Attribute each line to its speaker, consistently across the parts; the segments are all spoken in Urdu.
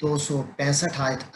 Speaker 1: 265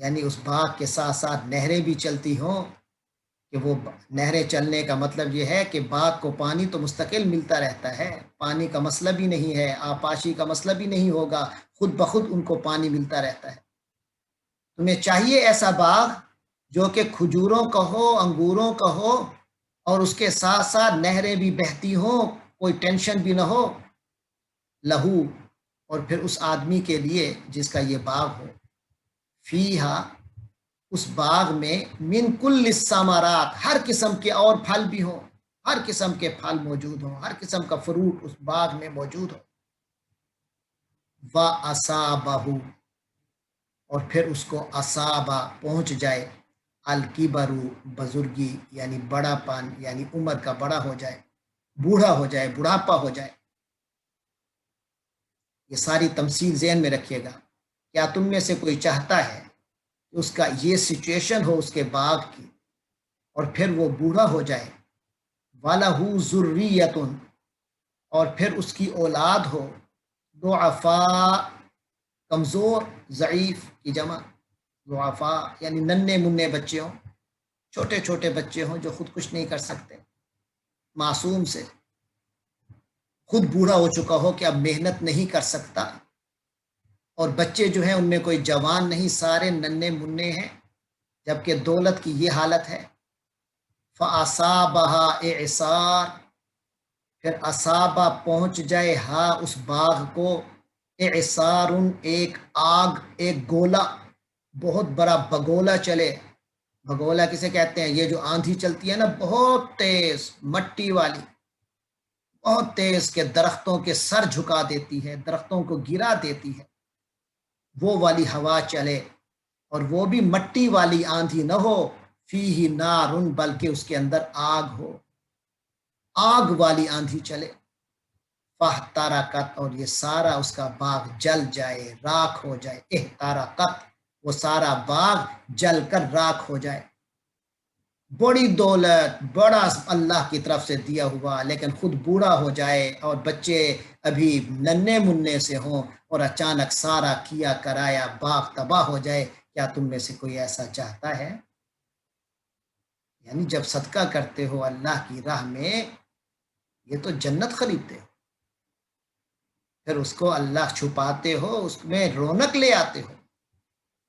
Speaker 1: یعنی اس باغ کے ساتھ ساتھ نہریں بھی چلتی ہوں، کہ وہ نہریں چلنے کا مطلب یہ ہے کہ باغ کو پانی تو مستقل ملتا رہتا ہے، پانی کا مسئلہ بھی نہیں ہے، آبپاشی کا مسئلہ بھی نہیں ہوگا، خود بخود ان کو پانی ملتا رہتا ہے۔ تمہیں چاہیے ایسا باغ جو کہ کھجوروں کا ہو، انگوروں کا ہو، اور اس کے ساتھ ساتھ نہریں بھی بہتی ہوں، کوئی ٹینشن بھی نہ ہو، لہو، اور پھر اس آدمی کے لیے جس کا یہ باغ ہو، فیہا، اس باغ میں، من کل الثمرات، ہر قسم کے اور پھل بھی ہوں، ہر قسم کے پھل موجود ہوں، ہر قسم کا فروٹ اس باغ میں موجود ہو۔ وَأَصَابَهُ، اور پھر اس کو اصابہ پہنچ جائے، الکبر، بزرگی یعنی بڑا پن، یعنی عمر کا بڑا ہو جائے، بوڑھا ہو جائے، بڑھاپا ہو جائے۔ یہ ساری تمثیل ذہن میں رکھیے گا۔ کیا تم میں سے کوئی چاہتا ہے کہ اس کا یہ سچویشن ہو اس کے باغ کی، اور پھر وہ بوڑھا ہو جائے، وَلَهُ ذُرِّيَّةٌ، اور پھر اس کی اولاد ہو، ضعفاء، کمزور، ضعیف کی جمع، ضعفاء یعنی ننھے منھے بچے ہوں، چھوٹے چھوٹے بچے ہوں جو خود کچھ نہیں کر سکتے، معصوم سے، خود بوڑھا ہو چکا ہو کہ اب محنت نہیں کر سکتا، اور بچے جو ہیں ان میں کوئی جوان نہیں، سارے ننھے منھے ہیں، جبکہ دولت کی یہ حالت ہے۔ فَأَصَابَهَا إِعْصَارٌ، پھر اصابہ پہنچ جائے ہاں اس باغ کو، اعصار، ایک آگ، ایک گولا، بہت بڑا بگولا چلے۔ بگولا کسے کہتے ہیں؟ یہ جو آندھی چلتی ہے نا بہت تیز، مٹی والی، بہت تیز، کے درختوں کے سر جھکا دیتی ہے، درختوں کو گرا دیتی ہے، وہ والی ہوا چلے، اور وہ بھی مٹی والی آندھی نہ ہو، فیہ نار، بلکہ اس کے اندر آگ ہو، آگ والی آندھی چلے، فاحترقت، اور یہ سارا اس کا باغ جل جائے، راکھ ہو جائے، احترقت، وہ سارا باغ جل کر راکھ ہو جائے۔ بڑی دولت، بڑا اللہ کی طرف سے دیا ہوا، لیکن خود بوڑھا ہو جائے، اور بچے ابھی ننھے منھے سے ہوں، اور اچانک سارا کیا کرایا باغ تباہ ہو جائے۔ کیا تم میں سے کوئی ایسا چاہتا ہے؟ یعنی جب صدقہ کرتے ہو اللہ کی راہ میں، یہ تو جنت خریدتے ہو، پھر اس کو اللہ چھپاتے ہو، اس میں رونق لے آتے ہو،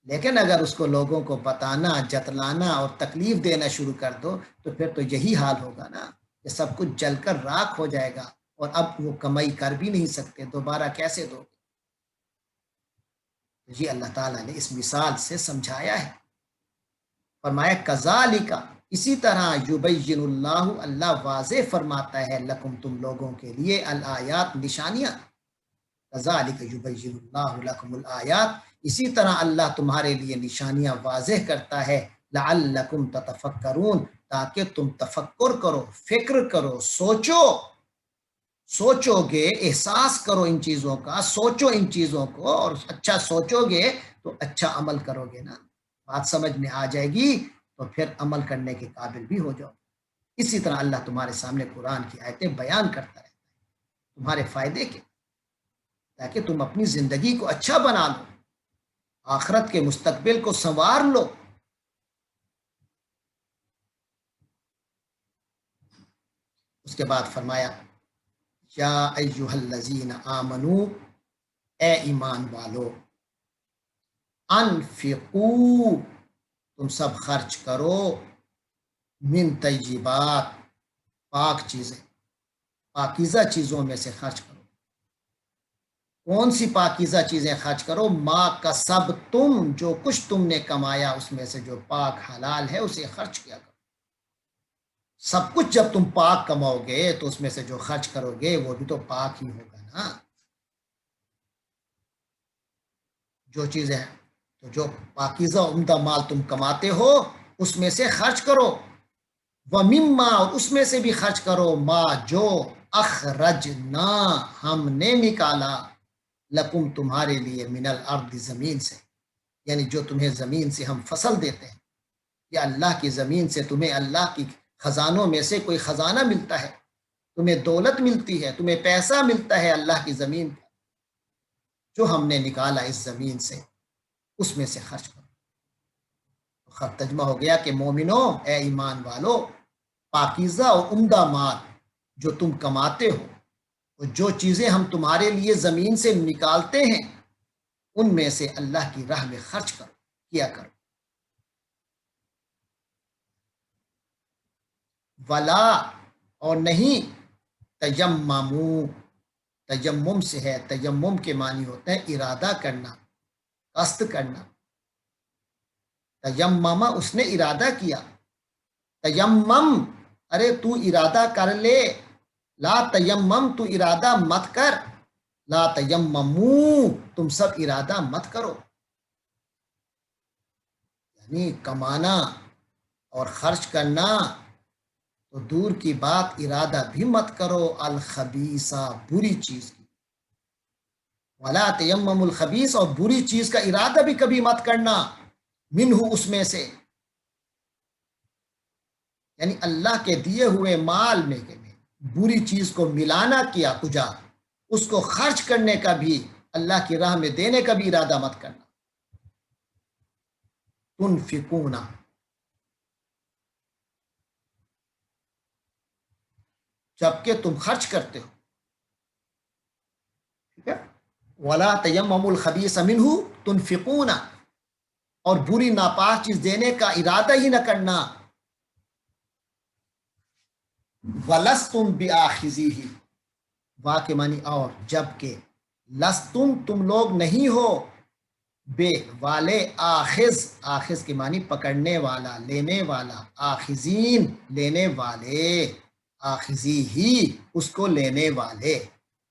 Speaker 1: لیکن اگر اس کو لوگوں کو بتانا، جتلانا اور تکلیف دینا شروع کر دو تو پھر تو یہی حال ہوگا نا، کہ سب کچھ جل کر راکھ ہو جائے گا، اور اب وہ کمائی کر بھی نہیں سکتے، دوبارہ کیسے دو گے؟ یہ اللہ تعالیٰ نے اس مثال سے سمجھایا ہے۔ فرمایا کذالک، اسی طرح یبین اللہ، اللہ واضح فرماتا ہے، لکم، تم لوگوں کے لیے، الآیات، نشانیاں، کذالک یبین اللہ لکم الآیات، اسی طرح اللہ تمہارے لیے نشانیاں واضح کرتا ہے، لعلکم تتفکرون، تاکہ تم تفکر کرو، فکر کرو، سوچو گے، احساس کرو ان چیزوں کا، سوچو ان چیزوں کو، اور اچھا سوچو گے تو اچھا عمل کرو گے نا، بات سمجھ میں آ جائے گی تو پھر عمل کرنے کے قابل بھی ہو جاؤ۔ اسی طرح اللہ تمہارے سامنے قرآن کی آیتیں بیان کرتا رہتا ہے تمہارے فائدے کے، تاکہ تم اپنی زندگی کو اچھا بنا لو، آخرت کے مستقبل کو سنوار لو۔ اس کے بعد فرمایا، یا ایہا الذین آمنو، اے ایمان والو، انفقو، تم سب خرچ کرو، من طیبات، پاک چیزیں، پاکیزہ چیزوں میں سے خرچ کرو۔ کون سی پاکیزہ چیزیں خرچ کرو؟ ما کسب، تم جو کچھ تم نے کمایا اس میں سے جو پاک حلال ہے اسے خرچ کیا کرو۔ سب کچھ جب تم پاک کماؤ گے تو اس میں سے جو خرچ کرو گے وہ بھی تو پاک ہی ہوگا نا۔ جو چیزیں، تو جو پاکیزہ عمدہ مال تم کماتے ہو اس میں سے خرچ کرو، وَمِمَّا، اور اس میں سے بھی خرچ کرو، ما، جو، اخرجنا، ہم نے نکالا، لکم، تمہارے لیے، من الارض، زمین سے، یعنی جو تمہیں زمین سے ہم فصل دیتے ہیں، یا اللہ کی زمین سے تمہیں اللہ کی خزانوں میں سے کوئی خزانہ ملتا ہے، تمہیں دولت ملتی ہے، تمہیں پیسہ ملتا ہے اللہ کی زمین کا، جو ہم نے نکالا اس زمین سے، اس میں سے خرچ کرو۔ خط ترجمہ ہو گیا کہ مومنو، اے ایمان والو، پاکیزہ اور عمدہ مال جو تم کماتے ہو اور جو چیزیں ہم تمہارے لیے زمین سے نکالتے ہیں ان میں سے اللہ کی راہ میں خرچ کرو، کیا کرو۔ ولا، اور نہیں، تیممو، تیمم سے ہے، تیمم کے معنی ہوتے ہیں ارادہ کرنا، قصد کرنا۔ تیمم، اس نے ارادہ کیا، تیمم، ارے تو ارادہ کر لے، لا تیمم، تو ارادہ مت کر، لا تیممو، تم سب ارادہ مت کرو، یعنی کمانا اور خرچ کرنا تو دور کی بات، ارادہ بھی مت کرو، الخبیثہ، بری چیز کی، ولا تیمم الخبیث، اور بری چیز کا ارادہ بھی کبھی مت کرنا، منہ، اس میں سے، یعنی اللہ کے دیے ہوئے مال میں بری چیز کو ملانا، کیا کجا، اس کو خرچ کرنے کا بھی، اللہ کی راہ میں دینے کا بھی ارادہ مت کرنا۔ تنفقون، جبکہ تم خرچ کرتے ہو، ٹھیک ہے، ولا تیمموا الخبیث منہ تنفقون، اور بری ناپاک چیز دینے کا ارادہ ہی نہ کرنا، ولستم بآخذیہ، وا کے معنی اور، جبکہ، لستم، تم لوگ نہیں ہو، بے، والے، آخذ، آخذ کے معنی پکڑنے والا، لینے والا، آخذین، لینے والے، آخذی ہی، اس کو لینے والے،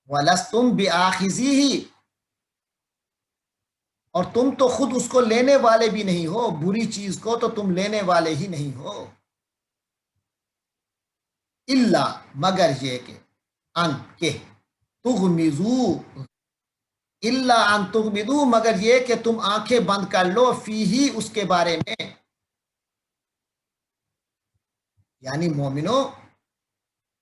Speaker 1: ولستم بآخذیہ، اور تم تو خود اس کو لینے والے بھی نہیں ہو، بری چیز کو تو تم لینے والے ہی نہیں ہو، الا، مگر یہ کہ، ان، کہ، تغمزو، الا ان تغمدو، مگر یہ کہ تم آنکھیں بند کر لو، فیہی، اس کے بارے میں، یعنی مومنو،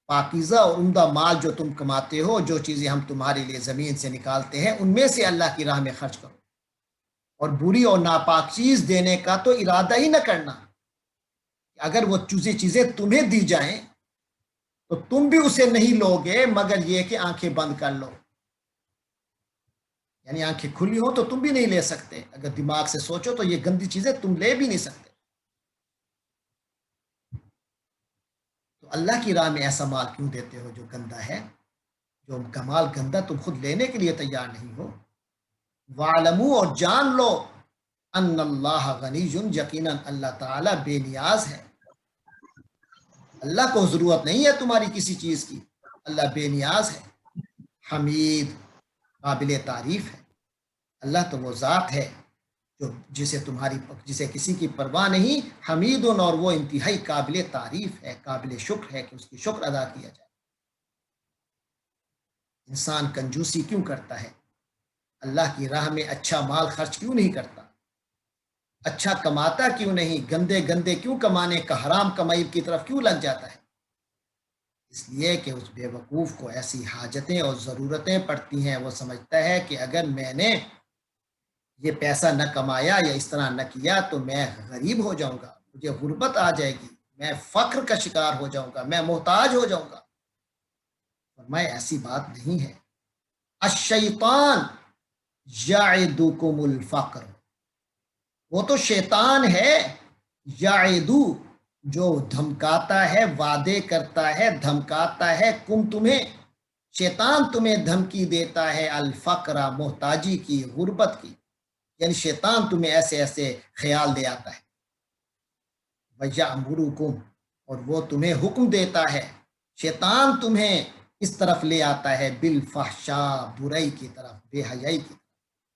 Speaker 1: پاکیزہ اور عمدہ مال جو تم کماتے ہو، جو چیزیں ہم تمہارے لیے زمین سے نکالتے ہیں ان میں سے اللہ کی راہ میں خرچ کرو، اور بری اور ناپاک چیز دینے کا تو ارادہ ہی نہ کرنا، اگر وہ چیزیں تمہیں دی جائیں تو تم بھی اسے نہیں لوگے، مگر یہ کہ آنکھیں بند کر لو، یعنی آنکھیں کھلی ہو تو تم بھی نہیں لے سکتے، اگر دماغ سے سوچو تو یہ گندی چیزیں تم لے بھی نہیں سکتے، تو اللہ کی راہ میں ایسا مال کیوں دیتے ہو جو گندا ہے، جو کمال گندا تم خود لینے کے لیے تیار نہیں ہو۔ وَاعْلَمُوا، اور جان لو، ان اللہ غنی، یقیناً اللہ تعالیٰ بے نیاز ہے، اللہ کو ضرورت نہیں ہے تمہاری کسی چیز کی، اللہ بے نیاز ہے، حمید، قابل تعریف ہے، اللہ تو وہ ذات ہے جو جسے کسی کی پرواہ نہیں، حمید، اور وہ انتہائی قابل تعریف ہے، قابل شکر ہے کہ اس کی شکر ادا کیا جائے۔ انسان کنجوسی کیوں کرتا ہے، اللہ کی راہ میں اچھا مال خرچ کیوں نہیں کرتا، اچھا کماتا کیوں نہیں، گندے گندے کیوں کمانے کا، حرام کمائی کی طرف کیوں لگ جاتا ہے؟ اس لیے کہ اس بے وقوف کو ایسی حاجتیں اور ضرورتیں پڑتی ہیں، وہ سمجھتا ہے کہ اگر میں نے یہ پیسہ نہ کمایا یا اس طرح نہ کیا تو میں غریب ہو جاؤں گا، مجھے غربت آ جائے گی، میں فقر کا شکار ہو جاؤں گا، میں محتاج ہو جاؤں گا، فرمایا ایسی بات نہیں ہے۔ الشیطان یعدکم الفقر، وہ تو شیطان ہے، یعدو، جو دھمکاتا ہے، وعدے کرتا ہے، دھمکاتا ہے، کم، تمہیں، شیطان تمہیں دھمکی دیتا ہے، الفقر، محتاجی کی، غربت کی، یعنی شیطان تمہیں ایسے ایسے خیال دے آتا ہے، وَيَأْمُرُكُمْ، اور وہ تمہیں حکم دیتا ہے، شیطان تمہیں اس طرف لے آتا ہے، بالفحشاء، برائی کی طرف، بے حیائی کی طرف،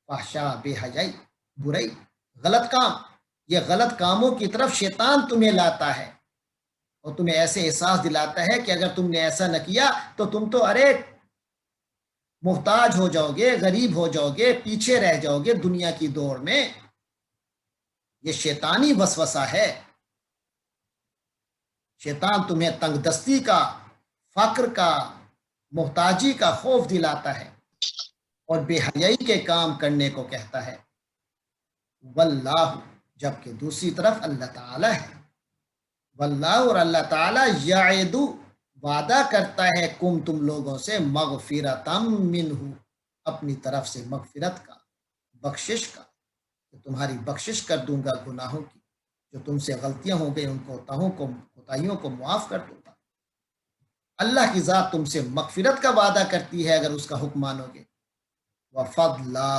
Speaker 1: فحشاء، بے حیائی، برائی، غلط کام، یہ غلط کاموں کی طرف شیطان تمہیں لاتا ہے، اور تمہیں ایسے احساس دلاتا ہے کہ اگر تم نے ایسا نہ کیا تو تم تو ارے محتاج ہو جاؤ گے، غریب ہو جاؤ گے، پیچھے رہ جاؤ گے دنیا کی دوڑ میں، یہ شیطانی وسوسہ ہے، شیطان تمہیں تنگ دستی کا، فقر کا، محتاجی کا خوف دلاتا ہے، اور بے حیائی کے کام کرنے کو کہتا ہے۔ واللہ، جبکہ دوسری طرف اللہ تعالیٰ ہے۔ واللہ، اور اللہ تعالیٰ، یعد، وعدہ کرتا ہے، تم لوگوں سے، مغفرتم منہ، اپنی طرف سے مغفرت کا، بخشش کا، کہ تمہاری بخشش کر دوں گا گناہوں کی، جو تم سے غلطیاں ہو گئی ان کوتاہیوں کو معاف کر دوں گا۔ اللہ کی ذات تم سے مغفرت کا وعدہ کرتی ہے اگر اس کا حکم مانو گے۔ وفضلا،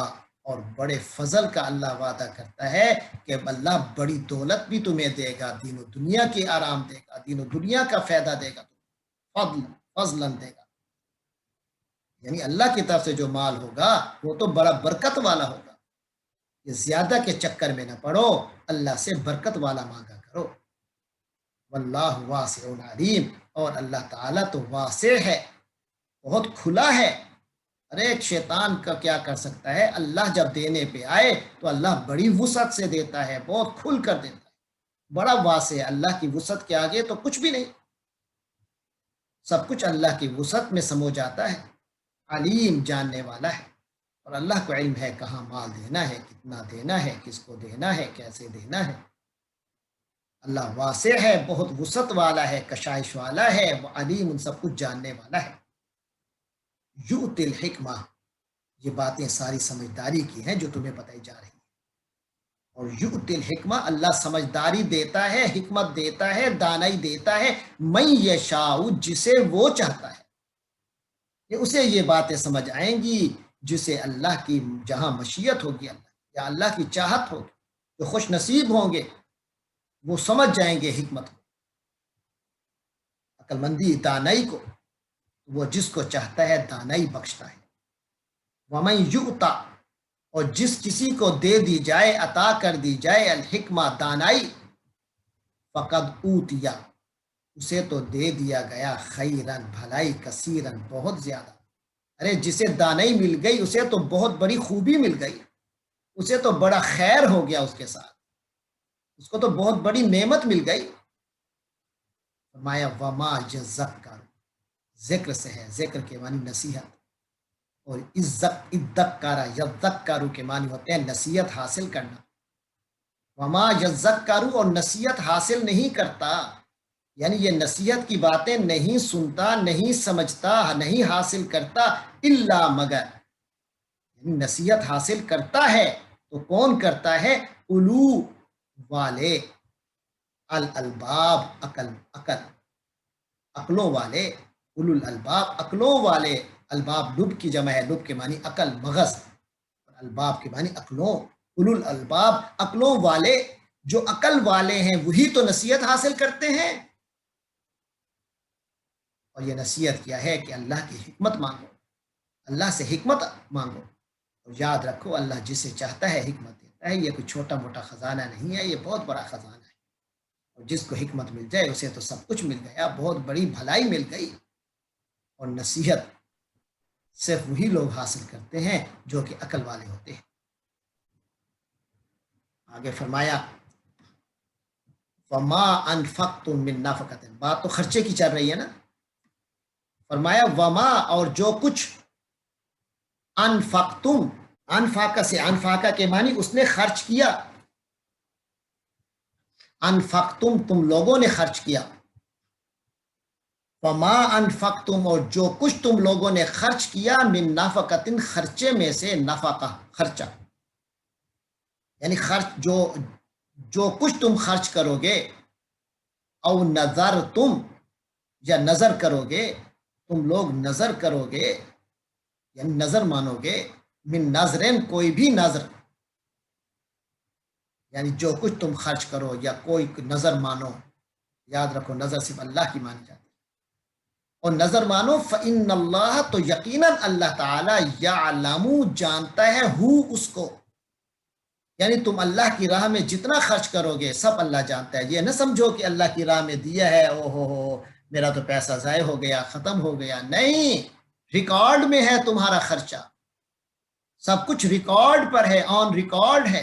Speaker 1: اور بڑے فضل کا اللہ وعدہ کرتا ہے کہ اللہ بڑی دولت بھی تمہیں دے گا، دین و دنیا کی آرام دے گا، دین و دنیا کا فائدہ دے گا، فضلا دے گا، یعنی اللہ کی طرف سے جو مال ہوگا وہ تو بڑا برکت والا ہوگا۔ یہ زیادہ کے چکر میں نہ پڑو، اللہ سے برکت والا مانگا کرو۔ واللہ واسع علیم، اور اللہ تعالیٰ تو واسع ہے، بہت کھلا ہے۔ ہر ایک شیطان کا کیا کر سکتا ہے؟ اللہ جب دینے پہ آئے تو اللہ بڑی وسعت سے دیتا ہے، بہت کھل کر دیتا ہے، بڑا واسع ہے۔ اللہ کی وسعت کے آگے تو کچھ بھی نہیں، سب کچھ اللہ کی وسعت میں سمو جاتا ہے۔ علیم، جاننے والا ہے، اور اللہ کو علم ہے کہاں مال دینا ہے، کتنا دینا ہے، کس کو دینا ہے، کیسے دینا ہے۔ اللہ واسع ہے، بہت وسعت والا ہے، کشائش والا ہے، وہ علیم، ان سب کچھ جاننے والا ہے۔ یؤتی الحکمہ، یہ باتیں ساری سمجھداری کی ہیں جو تمہیں بتائی جا رہی ہیں۔ اور یؤتی الحکمہ، اللہ سمجھداری دیتا ہے، حکمت دیتا ہے، دانائی دیتا ہے، من یشاء، جسے وہ چاہتا ہے، کہ اسے یہ باتیں سمجھ آئیں گی جسے اللہ کی جہاں مشیت ہوگی، اللہ یا اللہ کی چاہت ہوگی، جو خوش نصیب ہوں گے وہ سمجھ جائیں گے حکمت کو، عقل مندی، دانائی کو۔ وہ جس کو چاہتا ہے دانائی بخشتا ہے۔ ومن یؤتا، اور جس کسی کو دے دی جائے، عطا کر دی جائے، الحکمہ، دانائی، فقد اوتیا، اسے تو دے دیا گیا، خیرن، بھلائی، کثیرن، بہت زیادہ۔ ارے جسے دانائی مل گئی اسے تو بہت بڑی خوبی مل گئی، اسے تو بڑا خیر ہو گیا اس کے ساتھ، اس کو تو بہت بڑی نعمت مل گئی۔ فرمایا وما یذکر، ذکر سے ہے، ذکر کے معنی نصیحت، اور ادکارا یذکروا کے معنی ہوتے ہیں نصیحت حاصل کرنا۔ وما یذکروا، اور نصیحت حاصل نہیں کرتا، یعنی یہ نصیحت کی باتیں نہیں سنتا، نہیں سمجھتا، نہیں حاصل کرتا، الا مگر، یعنی نصیحت حاصل کرتا ہے تو کون کرتا ہے؟ اولو والے، الالباب، عقلوں والے، اولو الالباب، عقلوں والے، الباب لب کی جمع ہے، لب کے معنی عقل، مغز، اور الباب کے معنی عقلوں، اولو الالباب، عقلوں والے، جو عقل والے ہیں وہی تو نصیحت حاصل کرتے ہیں۔ اور یہ نصیحت کیا ہے کہ اللہ کی حکمت مانگو، اللہ سے حکمت مانگو، اور یاد رکھو اللہ جسے چاہتا ہے حکمت دیتا ہے۔ یہ کوئی چھوٹا موٹا خزانہ نہیں ہے، یہ بہت بڑا خزانہ ہے، اور جس کو حکمت مل جائے اسے تو سب کچھ مل گیا، بہت بڑی بھلائی مل گئی۔ اور نصیحت صرف وہی لوگ حاصل کرتے ہیں جو کہ عقل والے ہوتے ہیں۔ آگے فرمایا وما انفقتم من نفقۃ، بات تو خرچے کی چل رہی ہے نا۔ فرمایا وما، اور جو کچھ، انفقتم، انفاقہ سے، انفاقہ کے معنی اس نے خرچ کیا، انفقتم، تم لوگوں نے خرچ کیا، وما انفقتم، اور جو کچھ تم لوگوں نے خرچ کیا، من نفقۃ، خرچے میں سے، نفقہ خرچہ، یعنی خرچ، جو کچھ تم خرچ کرو گے، او نظر تم، یا نظر کرو گے، تم لوگ نظر کرو گے، یعنی نظر مانو گے، من نظرین، کوئی بھی نظر، یعنی جو کچھ تم خرچ کرو یا کوئی نظر مانو، یاد رکھو نظر صرف اللہ کی مانی جاتی ہے، اور نظر مانو، فإن اللہ، تو یقیناً اللہ تعالی، یعلم، جانتا ہے، ہو، اس کو، یعنی تم اللہ کی راہ میں جتنا خرچ کرو گے سب اللہ جانتا ہے۔ یہ نہ سمجھو کہ اللہ کی راہ میں دیا ہے، او ہو میرا تو پیسہ ضائع ہو گیا، ختم ہو گیا، نہیں، ریکارڈ میں ہے تمہارا خرچہ، سب کچھ ریکارڈ پر ہے، آن ریکارڈ ہے،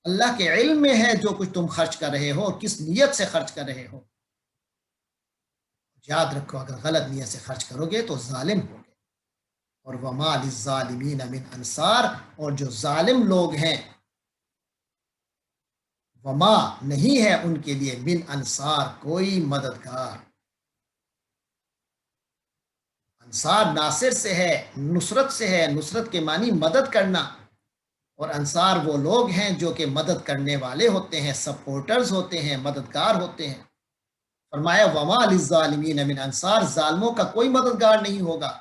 Speaker 1: اللہ کے علم میں ہے جو کچھ تم خرچ کر رہے ہو، کس نیت سے خرچ کر رہے ہو۔ یاد رکھو اگر غلط نیت سے خرچ کرو گے تو ظالم ہوگے، اور وما للظالمین من انصار، اور جو ظالم لوگ ہیں وما نہیں ہے ان کے لیے من انصار کوئی مددگار. انصار ناصر سے ہے، نصرت سے ہے. نصرت کے معنی مدد کرنا، اور انصار وہ لوگ ہیں جو کہ مدد کرنے والے ہوتے ہیں، سپورٹرز ہوتے ہیں، مددگار ہوتے ہیں. فرمایا وما للظالمین من انصار، ظالموں کا کوئی مددگار نہیں ہوگا.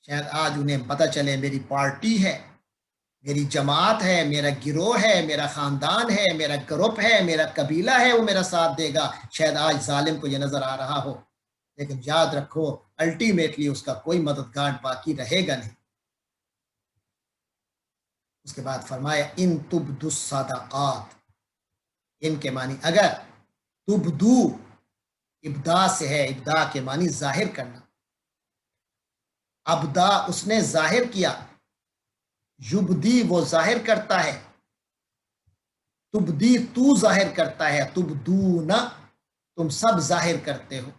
Speaker 1: شاید آج انہیں پتہ چلے میری پارٹی ہے، میری جماعت ہے، میرا گروہ ہے، میرا خاندان ہے، میرا گروپ ہے، میرا قبیلہ ہے، وہ میرا ساتھ دے گا. شاید آج ظالم کو یہ نظر آ رہا ہو، لیکن یاد رکھو الٹیمیٹلی اس کا کوئی مددگار باقی رہے گا نہیں. اس کے بعد فرمایا ان تبدو الصدقات، ان کے معنی اگر، تبدو ابدا سے ہے، ابدا کے معنی ظاہر کرنا. ابدا اس نے ظاہر کیا، یبدی وہ ظاہر کرتا ہے، تبدی تو ظاہر کرتا ہے، تبدون تم سب ظاہر کرتے ہو،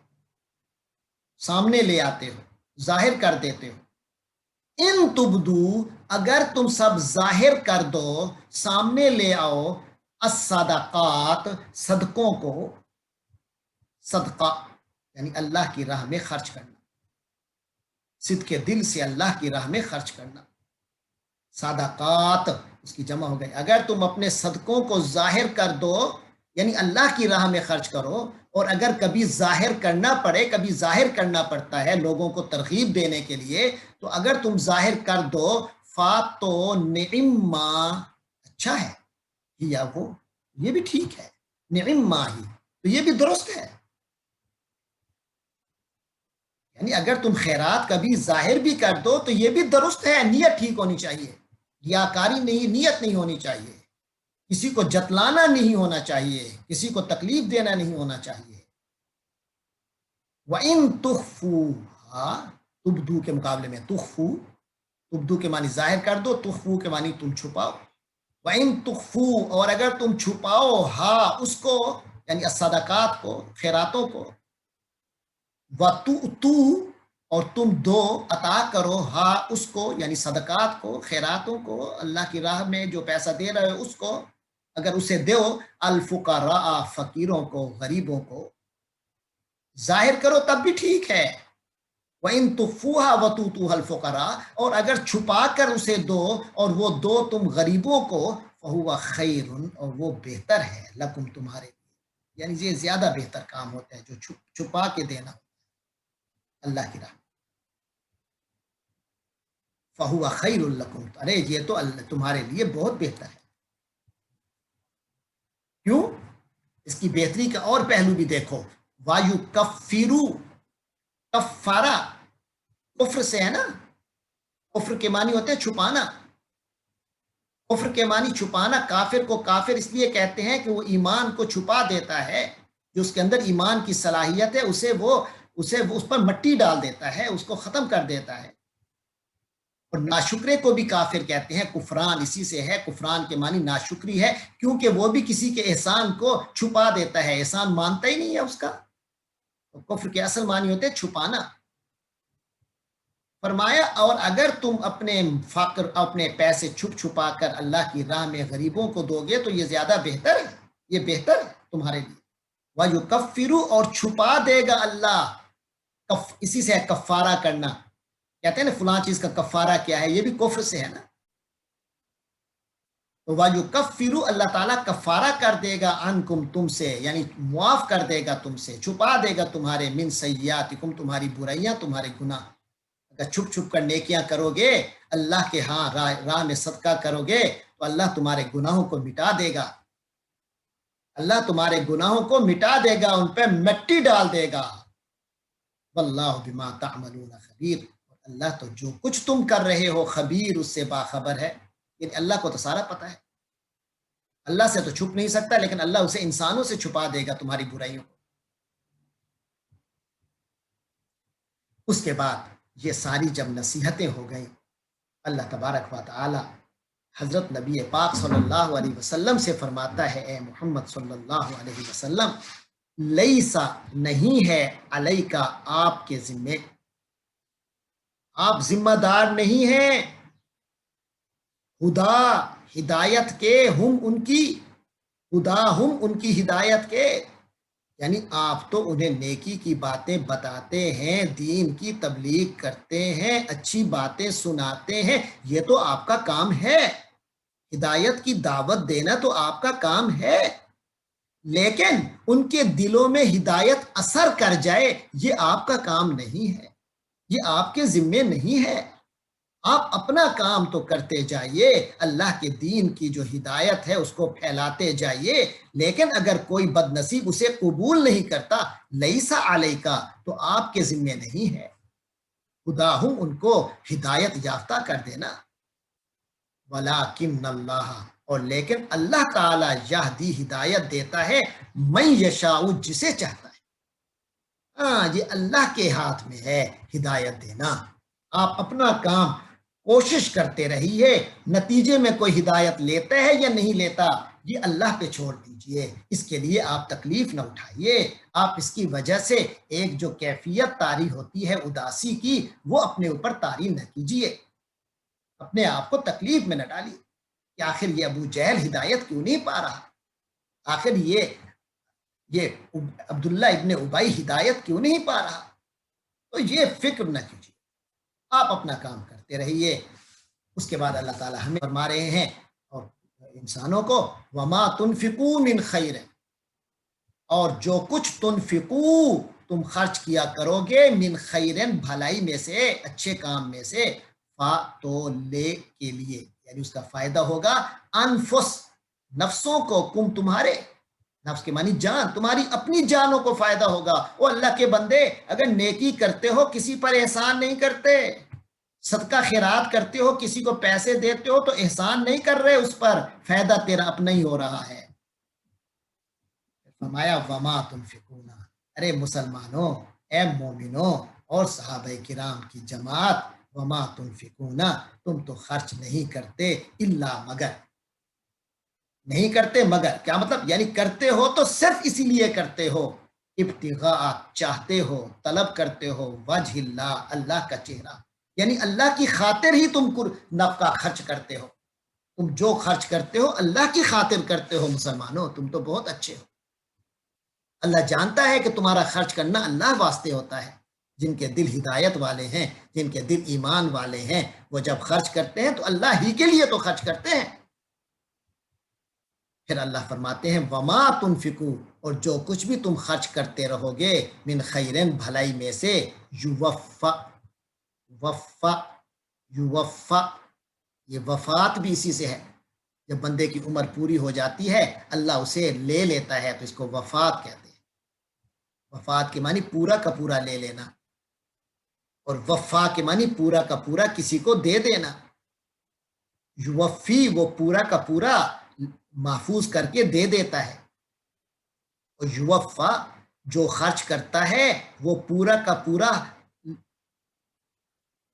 Speaker 1: سامنے لے آتے ہو، ظاہر کر دیتے ہو. ان تبدو اگر تم سب ظاہر کر دو، سامنے لے آؤ، الصدقات صدقوں کو. صدقہ یعنی اللہ کی راہ میں خرچ کرنا، صدق کے دل سے اللہ کی راہ میں خرچ کرنا. صدقات اس کی جمع ہو گئی. اگر تم اپنے صدقوں کو ظاہر کر دو یعنی اللہ کی راہ میں خرچ کرو، اور اگر کبھی ظاہر کرنا پڑے، کبھی ظاہر کرنا پڑتا ہے لوگوں کو ترغیب دینے کے لیے، تو اگر تم ظاہر کر دو فاتو نعما، اچھا ہے، یا وہ یہ بھی ٹھیک ہے، نعما ہی تو یہ بھی درست ہے. یعنی اگر تم خیرات کبھی ظاہر بھی کر دو تو یہ بھی درست ہے، نیت ٹھیک ہونی چاہیے، ریاکاری نہیں، نیت نہیں ہونی چاہیے، کسی کو جتلانا نہیں ہونا چاہیے، کسی کو تکلیف دینا نہیں ہونا چاہیے. وَإِن تُخْفُوهَا، تبدو کے مقابلے میں تخفو، تبدو کے معنی ظاہر کر دو، تخفو کے معنی تم چھپاؤ. وَإِن تُخْفُو اور اگر تم چھپاؤ، ہا اس کو یعنی الصدقات کو، خیراتوں کو، وَتُؤْتُوا اور تم دو، عطا کرو، ہا اس کو یعنی صدقات کو، خیراتوں کو، اللہ کی راہ میں جو پیسہ دے رہے ہو اس کو اگر اسے دو، الفقراء فقیروں کو، غریبوں کو. ظاہر کرو تب بھی ٹھیک ہے. وَإِن تُخْفُوهَا وَتُؤْتُوهَا الْفُقَرَاءَ اور اگر چھپا کر اسے دو اور وہ دو تم غریبوں کو، فَهُوَ خَيْرٌ اور وہ بہتر ہے، لکم تمہارے لیے، یعنی یہ زیادہ بہتر کام ہوتا ہے جو چھپا کے دینا اللہ کی راہ. فَهُوَ خَيْرٌ لَكُمْ، ارے یہ تو تمہارے لیے بہت بہتر ہے. کیوں؟ اس کی بہتری کا اور پہلو بھی دیکھو. وَيُكَفِّرُ، کفارہ کفر سے ہے نا، کفر کے معنی ہوتے ہیں چھپانا. کفر کے معنی چھپانا. کافر کو کافر اس لیے کہتے ہیں کہ وہ ایمان کو چھپا دیتا ہے، جو اس کے اندر ایمان کی صلاحیت ہے اسے وہ اس پر مٹی ڈال دیتا ہے، اس کو ختم کر دیتا ہے. اور ناشکرے کو بھی کافر کہتے ہیں. کفران اسی سے ہے، کفران کے معنی ناشکری ہے، کیونکہ وہ بھی کسی کے احسان کو چھپا دیتا ہے، احسان مانتا ہی نہیں ہے اس کا. تو کفر کے اصل معنی ہوتے ہیں چھپانا. فرمایا اور اگر تم اپنے فقر، اپنے پیسے چھپ چھپا کر اللہ کی راہ میں غریبوں کو دو گے تو یہ زیادہ بہتر ہے، یہ بہتر ہے تمہارے لیے. وَيُكَفِّرُ اور چھپا دے گا اللہ. اسی سے ہے کفارہ کرنا. کہتے ہیں نا فلاں چیز کا کفارہ کیا ہے، یہ بھی کفر سے ہے نا. تو وَيُكَفِّرُ اللہ تعالیٰ کفارہ کر دے گا عنکم تم سے، یعنی معاف کر دے گا تم سے، چھپا دے گا تمہارے من سیئاتکم تمہاری برائیاں، تمہارے گناہ. اگر چھپ چھپ کر نیکیاں کرو گے، اللہ کے ہاں راہ میں صدقہ کرو گے تو اللہ تمہارے گناہوں کو مٹا دے گا. اللہ تمہارے گناہوں کو مٹا دے گا، ان پہ مٹی ڈال دے گا. واللہ بما تعملون خبیر، اللہ تو جو کچھ تم کر رہے ہو خبیر، اس سے باخبر ہے. یعنی اللہ کو تو سارا پتہ ہے، اللہ سے تو چھپ نہیں سکتا، لیکن اللہ اسے انسانوں سے چھپا دے گا تمہاری برائیوں کو. اس کے بعد یہ ساری جب نصیحتیں ہو گئیں، اللہ تبارک و تعالی حضرت نبی پاک صلی اللہ علیہ وسلم سے فرماتا ہے، اے محمد صلی اللہ علیہ وسلم، لیسا نہیں ہے علیکا آپ کے ذمے، آپ ذمہ دار نہیں ہیں، ہدا ہدایت کے، ہم ان کی، ہداہم ان کی ہدایت کے، یعنی آپ تو انہیں نیکی کی باتیں بتاتے ہیں، دین کی تبلیغ کرتے ہیں، اچھی باتیں سناتے ہیں، یہ تو آپ کا کام ہے، ہدایت کی دعوت دینا تو آپ کا کام ہے، لیکن ان کے دلوں میں ہدایت اثر کر جائے یہ آپ کا کام نہیں ہے، یہ آپ کے ذمے نہیں ہے۔ آپ اپنا کام تو کرتے جائیے، اللہ کے دین کی جو ہدایت ہے اس کو پھیلاتے جائیے، لیکن اگر کوئی بد نصیب اسے قبول نہیں کرتا، لیسا علیکا، تو آپ کے ذمے نہیں ہے، خداہم ان کو ہدایت یافتہ کر دینا، ولیکن اللہ، اور لیکن اللہ تعالی یہدی ہدایت دیتا ہے من یشاء جسے چاہتا ہے۔ ہاں، یہ اللہ کے ہاتھ میں ہے ہدایت دینا، آپ اپنا کام کوشش کرتے رہیے، نتیجے میں کوئی ہدایت لیتا ہے یا نہیں لیتا یہ اللہ پہ چھوڑ دیجئے، اس کے لیے آپ تکلیف نہ اٹھائیے، آپ اس کی وجہ سے ایک جو کیفیت طاری ہوتی ہے اداسی کی وہ اپنے اوپر طاری نہ کیجئے، اپنے آپ کو تکلیف میں نہ ڈالیے کہ آخر یہ ابو جہل ہدایت کیوں نہیں پا رہا، آخر یہ عبداللہ ابن ابی ہدایت کیوں نہیں پا رہا، تو یہ فکر نہ کیجیے، آپ اپنا کام کرتے رہیے۔ اس کے بعد اللہ تعالیٰ ہمیں فرما رہے ہیں اور انسانوں کو، وما تنفقوا من خیر، اور جو کچھ تنفقو تم خرچ کیا کرو گے، من خیرن بھلائی میں سے، اچھے کام میں سے، فا تو لے کے لیے، یعنی اس کا فائدہ ہوگا انفس نفسوں کو، کم تمہارے، نفس کے معنی جان، تمہاری اپنی جانوں کو فائدہ ہوگا۔ او اللہ کے بندے، اگر نیکی کرتے ہو کسی پر احسان نہیں کرتے، صدقہ خیرات کرتے ہو کسی کو پیسے دیتے ہو تو احسان نہیں کر رہے اس پر، فائدہ تیرا اپنا ہی ہو رہا ہے۔ فرمایا وما تنفقون، ارے مسلمانوں، اے مومنوں اور صحابہ کرام کی جماعت، وما تنفقون، تم تو خرچ نہیں کرتے، الا مگر، نہیں کرتے مگر، کیا مطلب، یعنی کرتے ہو تو صرف اسی لیے کرتے ہو، ابتغاء، چاہتے ہو، طلب کرتے ہو، وجہ اللہ، اللہ کا چہرہ، یعنی اللہ کی خاطر ہی تم نفقہ خرچ کرتے ہو، تم جو خرچ کرتے ہو اللہ کی خاطر کرتے ہو، مسلمانوں تم تو بہت اچھے ہو، اللہ جانتا ہے کہ تمہارا خرچ کرنا اللہ واسطے ہوتا ہے، جن کے دل ہدایت والے ہیں، جن کے دل ایمان والے ہیں، وہ جب خرچ کرتے ہیں تو اللہ ہی کے لیے تو خرچ کرتے ہیں۔ پھر اللہ فرماتے ہیں وما تنفقو، اور جو کچھ بھی تم خرچ کرتے رہو گے، من خیرن بھلائی میں سے، یوفا، وفا، یوفا، یہ وفات بھی اسی سے ہے، جب بندے کی عمر پوری ہو جاتی ہے اللہ اسے لے لیتا ہے تو اس کو وفات کہتے ہیں، وفات کے معنی پورا کا پورا لے لینا، اور وفا کے معنی پورا کا پورا کسی کو دے دینا، یوفی، وہ پورا کا پورا محفوظ کر کے دے دیتا ہے، اور یوفا، جو خرچ کرتا ہے وہ پورا کا پورا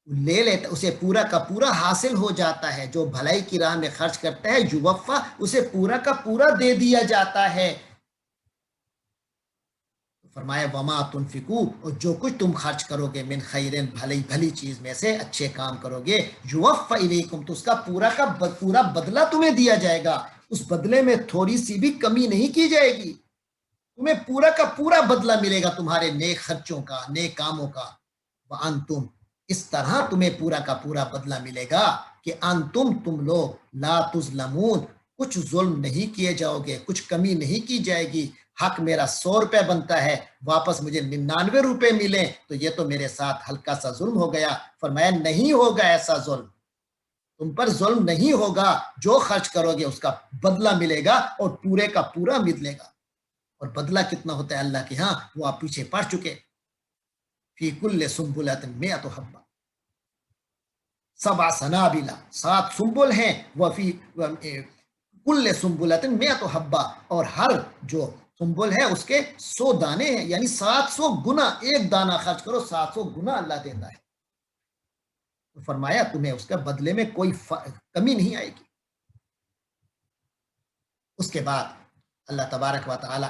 Speaker 1: لے لیتا، اسے پورا کا پورا حاصل ہو جاتا ہے، جو بھلائی کی راہ میں خرچ کرتا ہے یوفا، اسے پورا کا پورا دے دیا جاتا ہے۔ فرمایا وما تنفقو، اور جو کچھ تم خرچ کرو گے، من خیرن، بھلی چیز میں سے، اچھے کام کرو گے، یوفا الیکم، تو اس کا پورا پورا بدلہ تمہیں دیا جائے گا، اس بدلے میں تھوڑی سی بھی کمی نہیں کی جائے گی، تمہیں پورا کا پورا بدلہ ملے گا تمہارے نیک خرچوں کا، نیک کاموں کا، وانتم، اس طرح تمہیں پورا کا پورا بدلہ ملے گا کہ تم لوگ لا تظلمون، کچھ ظلم نہیں کیے جاؤ گے، کچھ کمی نہیں کی جائے گی، حق میرا 100 روپے بنتا ہے، واپس مجھے 99 روپے ملیں تو یہ تو میرے ساتھ ہلکا سا ظلم ہو گیا، فرمایا نہیں ہوگا ایسا ظلم، تم پر ظلم نہیں ہوگا، جو خرچ کرو گے اس کا بدلہ ملے گا اور پورے کا پورا ملے گا، اور بدلہ کتنا ہوتا ہے اللہ کے ہاں وہ آپ پیچھے پڑھ چکے، فی کل سنبلۃ مئۃ حبہ، 7 سنابلہ، 7 سنبل ہیں، وفی کل سنبلۃ مئۃ حبہ، اور ہر جو سنبل ہے اس کے 100 دانے ہیں، یعنی 700 گنا، ایک دانہ خرچ کرو 700 گنا اللہ دیتا ہے، تو فرمایا تمہیں اس کا بدلے میں کوئی کمی نہیں آئے گی۔ اس کے بعد اللہ تبارک و تعالی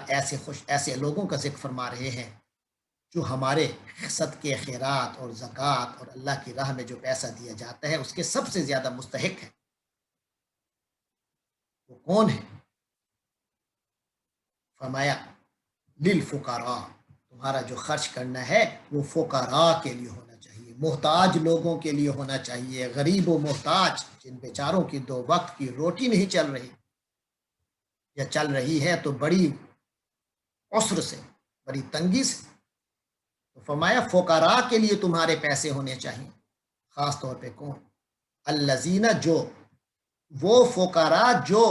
Speaker 1: ایسے لوگوں کا ذکر فرما رہے ہیں جو ہمارے صدقے خیرات اور زکوٰۃ اور اللہ کی راہ میں جو پیسہ دیا جاتا ہے اس کے سب سے زیادہ مستحق ہے، وہ کون ہے؟ فرمایا للفقراء، تمہارا جو خرچ کرنا ہے وہ فقراء کے لیے ہونا چاہیے، محتاج لوگوں کے لیے ہونا چاہیے، غریب و محتاج جن بیچاروں کی 2 وقت کی روٹی نہیں چل رہی یا چل رہی ہے تو بڑی عسر سے، بڑی تنگی سے، تو فرمایا فقراء کے لیے تمہارے پیسے ہونے چاہیے۔ خاص طور پہ کون؟ الذین، جو، وہ فقراء جو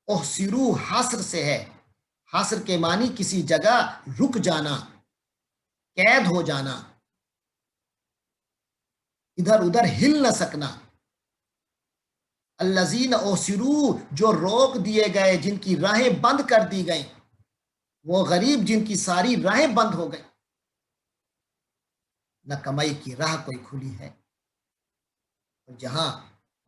Speaker 1: احسرو حصر سے ہے، حصر کے معنی کسی جگہ رک جانا، قید ہو جانا، ادھر ادھر ہل نہ سکنا۔ الذین احسرو، جو روک دیے گئے، جن کی راہیں بند کر دی گئیں، وہ غریب جن کی ساری راہیں بند ہو گئیں، نہ کمائی کی راہ کوئی کھلی ہے، جہاں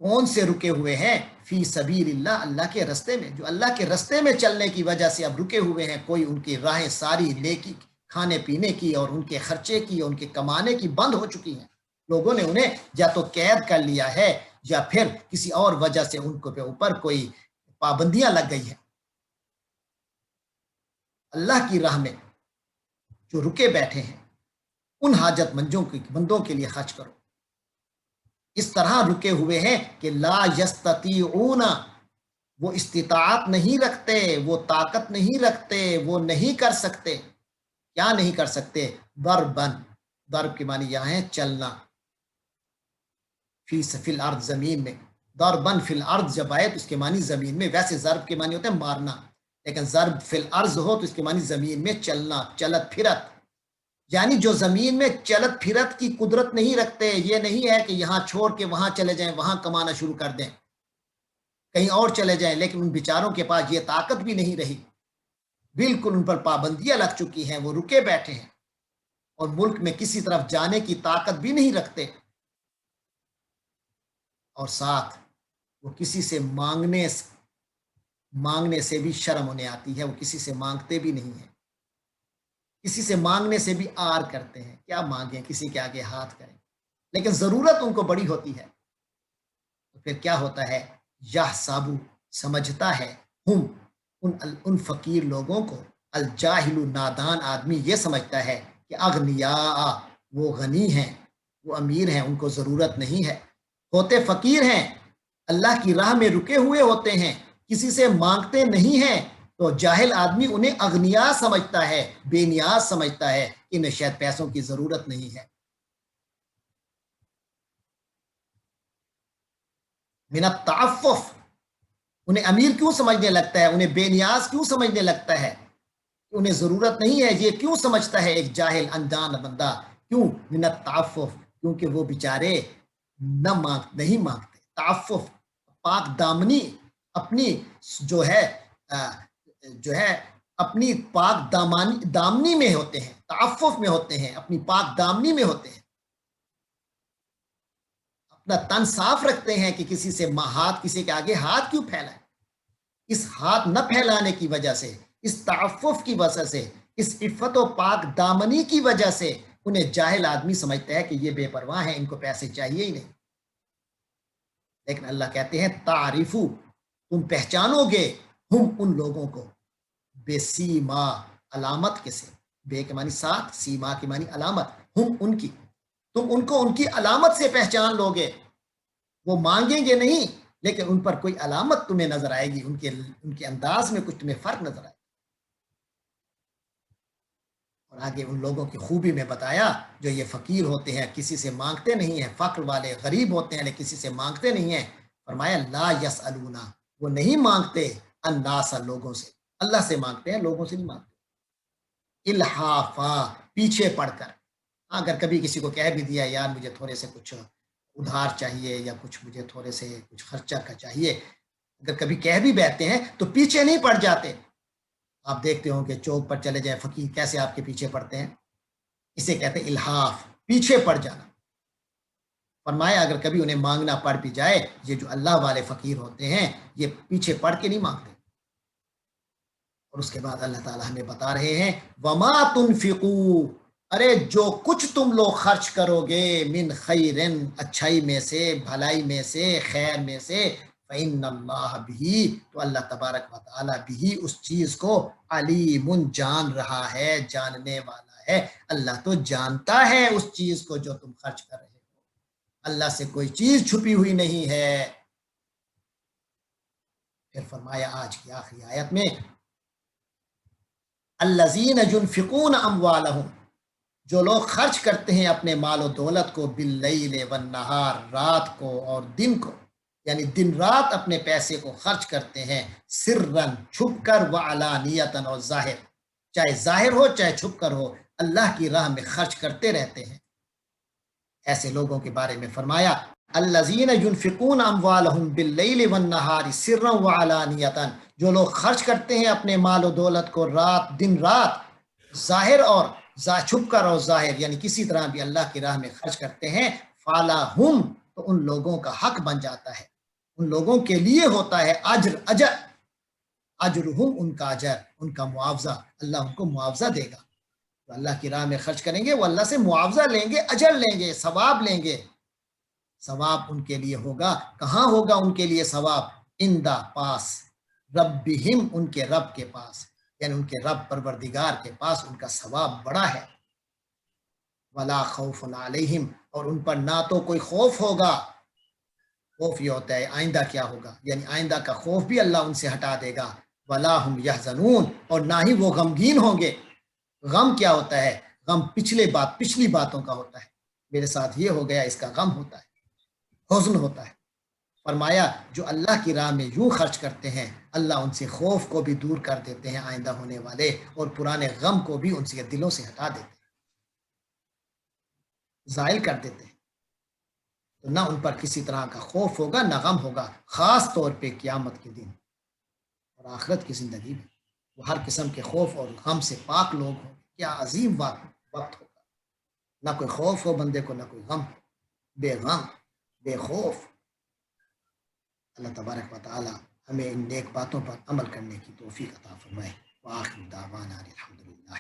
Speaker 1: کون سے رکے ہوئے ہیں؟ فی سبیل اللہ، اللہ کے رستے میں، جو اللہ کے رستے میں چلنے کی وجہ سے اب رکے ہوئے ہیں، کوئی ان کی راہیں ساری نیکی، کھانے پینے کی اور ان کے خرچے کی اور ان کے کمانے کی بند ہو چکی ہیں، لوگوں نے انہیں یا تو قید کر لیا ہے یا پھر کسی اور وجہ سے ان کے اوپر کوئی پابندیاں لگ گئی ہیں۔ اللہ کی راہ میں جو رکے بیٹھے ہیں، ان حاجت مندوں کے لیے خرچ کرو، اس طرح رکے ہوئے ہیں کہ لا یستطیعون، وہ استطاعت نہیں رکھتے، وہ طاقت نہیں رکھتے، وہ نہیں کر سکتے۔ کیا نہیں کر سکتے؟ ضربن، ضرب کے معنی یہاں ہے چلنا، فی الارض، زمین میں، ضربن فی الارض جب آئے تو اس کے معنی زمین میں، ویسے ضرب کے معنی ہوتے ہیں مارنا، لیکن ضرب فی الارض ہو تو اس کے معنی زمین میں چلنا، چلت پھرت، یعنی جو زمین میں چلت پھرت کی قدرت نہیں رکھتے، یہ نہیں ہے کہ یہاں چھوڑ کے وہاں چلے جائیں، وہاں کمانا شروع کر دیں، کہیں اور چلے جائیں، لیکن ان بیچاروں کے پاس یہ طاقت بھی نہیں رہی، بالکل ان پر پابندیاں لگ چکی ہیں، وہ رکے بیٹھے ہیں اور ملک میں کسی طرف جانے کی طاقت بھی نہیں رکھتے، اور ساتھ وہ کسی سے مانگنے سے بھی شرم انہیں آتی ہے، وہ کسی سے مانگتے بھی نہیں ہیں، کسی سے مانگنے سے بھی آر کرتے ہیں، کیا مانگیں، کسی کے آگے ہاتھ کریں، لیکن ضرورت ان کو بڑی ہوتی ہے، تو پھر کیا ہوتا ہے؟ یہ سابو، سمجھتا ہے، ہم، ان فقیر لوگوں کو، الجاہل، نادان آدمی یہ سمجھتا ہے کہ اغنیاء، وہ غنی ہیں، وہ امیر ہیں، ان کو ضرورت نہیں ہے، ہوتے فقیر ہیں، اللہ کی راہ میں رکے ہوئے ہوتے ہیں، کسی سے مانگتے نہیں ہیں، تو جاہل آدمی انہیں اغنیاء سمجھتا ہے، بے نیاز سمجھتا ہے، انہیں شاید پیسوں کی ضرورت نہیں ہے۔ من التعفف، انہیں امیر کیوں سمجھنے لگتا ہے، انہیں بے نیاز کیوں سمجھنے لگتا ہے، انہیں ضرورت نہیں ہے، یہ کیوں سمجھتا ہے ایک جاہل انجان بندہ؟ کیوں؟ من التعفف، کیونکہ وہ بیچارے نہیں مانگتے، تعفف، پاک دامنی، اپنی جو ہے اپنی پاک دامنی میں ہوتے ہیں، تعفف میں ہوتے ہیں، اپنی پاک دامنی میں ہوتے ہیں، اپنا تن صاف رکھتے ہیں کہ کسی سے کسی کے آگے ہاتھ کیوں پھیلائے۔ اس ہاتھ نہ پھیلانے کی وجہ سے، اس تعفف کی وجہ سے، اس عفت و پاک دامنی کی وجہ سے انہیں جاہل آدمی سمجھتا ہے کہ یہ بے پرواہ ہیں، ان کو پیسے چاہیے ہی نہیں، لیکن اللہ کہتے ہیں تعریفو، تم پہچانو گے، ہم، ان لوگوں کو، بے سیما، علامت کے سے، بے کے معنی ساتھ، سیما کے معنی علامت، ہم، ان کی، تم ان کو ان کی علامت سے پہچان لوگے، وہ مانگیں گے نہیں لیکن ان پر کوئی علامت تمہیں نظر آئے گی، ان کے انداز میں کچھ تمہیں فرق نظر آئے گا۔ اور آگے ان لوگوں کی خوبی میں بتایا جو یہ فقیر ہوتے ہیں، کسی سے مانگتے نہیں ہیں، فقر والے، غریب ہوتے ہیں لیکن کسی سے مانگتے نہیں ہیں، فرمایا لا یسألون، وہ نہیں مانگتے الناس، لوگوں سے، اللہ سے مانگتے ہیں، لوگوں سے نہیں مانگتے، الحافا، پیچھے پڑ کر، اگر کبھی کسی کو کہہ بھی دیا یار مجھے تھوڑے سے کچھ ادھار چاہیے یا کچھ مجھے تھوڑے سے کچھ خرچہ کا چاہیے، اگر کبھی کہہ بھی بیٹھتے ہیں تو پیچھے نہیں پڑ جاتے۔ آپ دیکھتے ہوں کہ چوک پر چلے جائیں فقیر کیسے آپ کے پیچھے پڑتے ہیں، اسے کہتے ہیں الحاف، پیچھے پڑ جانا۔ فرمایا اگر کبھی انہیں مانگنا پڑ بھی جائے، یہ جو اللہ والے فقیر ہوتے ہیں یہ پیچھے پڑ کے نہیں مانگتے۔ اور اس کے بعد اللہ تعالیٰ ہمیں بتا رہے ہیں وما تنفقوا، ارے جو کچھ تم لوگ خرچ کرو گے، من خیرن، اچھائی میں سے، بھلائی میں سے، خیر میں سے، فإن اللہ بھی، تو اللہ تبارک و تعالیٰ بھی اس چیز کو علیم جان رہا ہے، جاننے والا ہے۔ اللہ تو جانتا ہے اس چیز کو جو تم خرچ کر رہے ہو، اللہ سے کوئی چیز چھپی ہوئی نہیں ہے۔ پھر فرمایا آج کی آخری آیت میں الذین ينفقون اموالہم، جو لوگ خرچ کرتے ہیں اپنے مال و دولت کو باللیل والنہار، رات کو اور دن کو، یعنی دن رات اپنے پیسے کو خرچ کرتے ہیں، سرًا چھپ کر، وعلانیتاً اور ظاہر، چاہے ظاہر ہو چاہے چھپ کر ہو، اللہ کی راہ میں خرچ کرتے رہتے ہیں۔ ایسے لوگوں کے بارے میں فرمایا الذین ينفقون اموالہم باللیل والنہار سرًا وعلانیتاً، جو لوگ خرچ کرتے ہیں اپنے مال و دولت کو دن رات، ظاہر اور چھپ کر اور ظاہر، یعنی کسی طرح بھی اللہ کی راہ میں خرچ کرتے ہیں، فَلَهُمْ، تو ان لوگوں کا حق بن جاتا ہے، ان لوگوں کے لیے ہوتا ہے اجرہم، ان کا اجر، ان کا معاوضہ، اللہ ان کو معاوضہ دے گا۔ تو اللہ کی راہ میں خرچ کریں گے، وہ اللہ سے معاوضہ لیں گے، اجر لیں گے، ثواب لیں گے۔ ثواب ان کے لیے ہوگا، کہاں ہوگا ان کے لیے ثواب؟ اندہ، پاس، ربہم، ان کے رب کے پاس، یعنی ان کے رب پروردگار کے پاس ان کا ثواب بڑا ہے۔ ولا خوف علیہم، اور ان پر نہ تو کوئی خوف ہوگا، خوف یہ ہوتا ہے آئندہ کیا ہوگا، یعنی آئندہ کا خوف بھی اللہ ان سے ہٹا دے گا۔ ولا ہم یحزنون، اور نہ ہی وہ غمگین ہوں گے۔ غم کیا ہوتا ہے؟ غم پچھلی باتوں کا ہوتا ہے، میرے ساتھ یہ ہو گیا، اس کا غم ہوتا ہے، حزن ہوتا ہے۔ فرمایا جو اللہ کی راہ میں یوں خرچ کرتے ہیں، اللہ ان سے خوف کو بھی دور کر دیتے ہیں آئندہ ہونے والے، اور پرانے غم کو بھی ان سے دلوں سے ہٹا دیتے ہیں، زائل کر دیتے ہیں۔ تو نہ ان پر کسی طرح کا خوف ہوگا، نہ غم ہوگا، خاص طور پہ قیامت کے دن اور آخرت کی زندگی میں وہ ہر قسم کے خوف اور غم سے پاک لوگ ہوں گے۔ کیا عظیم وقت ہوگا، نہ کوئی خوف ہو بندے کو، نہ کوئی غم، بے غم، بے خوف۔ اللہ تبارک و تعالی ہمیں ان نیک باتوں پر عمل کرنے کی توفیق عطا فرمائے۔ وآخر دعوانا الحمدللہ۔